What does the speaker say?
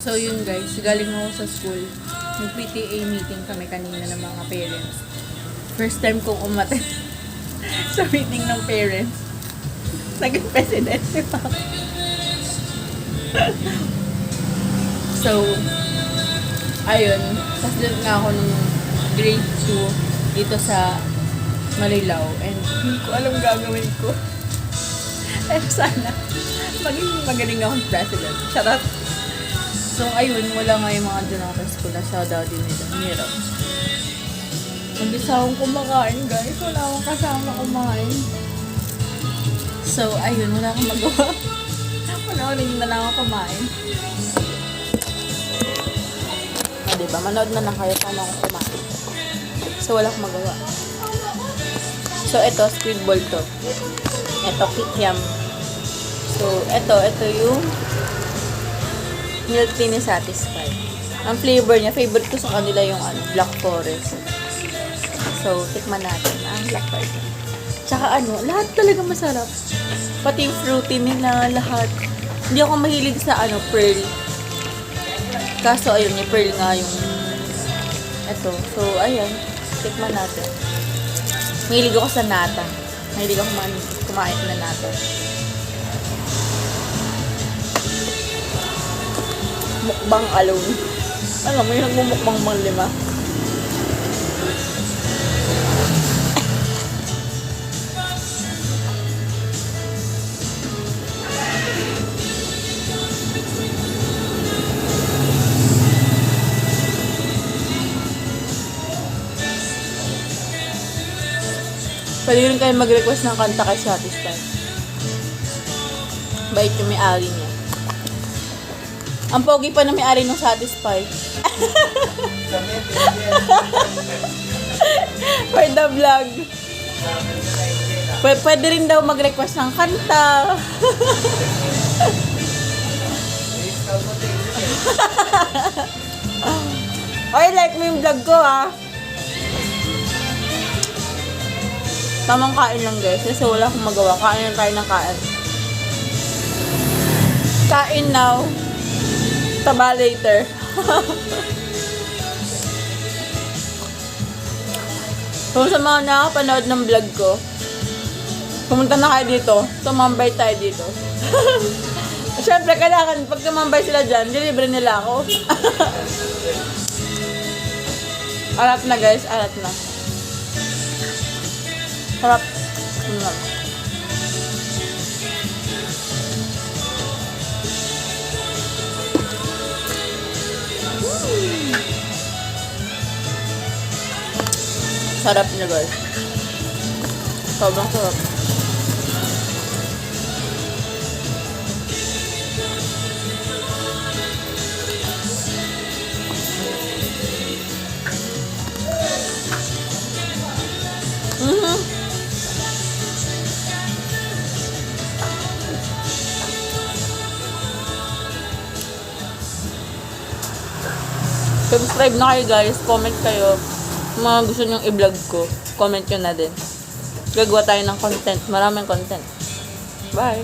So yun guys, galing ako sa school. Nag-PTA meeting kami kanina ng mga parents. First time kong umattend sa meeting ng parents. Naging presidente pa ako. So, ayun. Tapos din nga ako nung grade 2 dito sa Marilao. And hindi ko alam gagawin ko. Eh sana, maging magaling akong president. Charot. So, ayun, wala nga yung mga Jonathan school na sa daddy nila. Hirap. Mag-isa akong kumakain, guys. Wala akong kasama kumain. So, ayun, wala akong magawa. Panoorin na lang ako kumain. Diba? Manood na lang kayo paano ako kumain. So, wala akong magawa. So, ito, squid ball to. Ito, kikiam. So, ito yung milk tea ni Satisfy. Ang flavor niya, favorite ko sa kanila yung Black Forest. So, tikman natin ang Black Forest. Tsaka lahat talaga masarap. Pati yung fruity nila, lahat. Hindi ako mahilig sa pearl. Kaso, ayun, yung pearl nga yung ito. So, ayan. Tikman natin. Mahilig ako sa nata. Mahilig ako kumain na nata. Mukbang alone. Ano, may nagmumukbang mga 5. Pwede rin kayo mag-request ng kanta kay Satisfy. Bait yung may-ari niya. Ang pogi pa na may-ari ng Satisfy. For the vlog. Pwede rin daw mag-request ng kanta. Oy, like mo yung vlog ko, ha? Tamang kain lang, guys. Kasi wala akong magawa. Kain lang tayo ng kain. Kain now. Taba later. Kung sa mga nakapanood ng vlog ko, pumunta na kayo dito. Tumambay tayo dito. Siyempre, kailangan pag tumambay sila dyan, dilibre nila ako. Arat na, guys. Arat na. Sarap. Sarap niya, guys. Sobrang sarap. Subscribe na kayo, guys. Comment kayo. Kung mga gusto nyong i-vlog ko, comment nyo na din. Gagawa tayo ng content. Maraming content. Bye!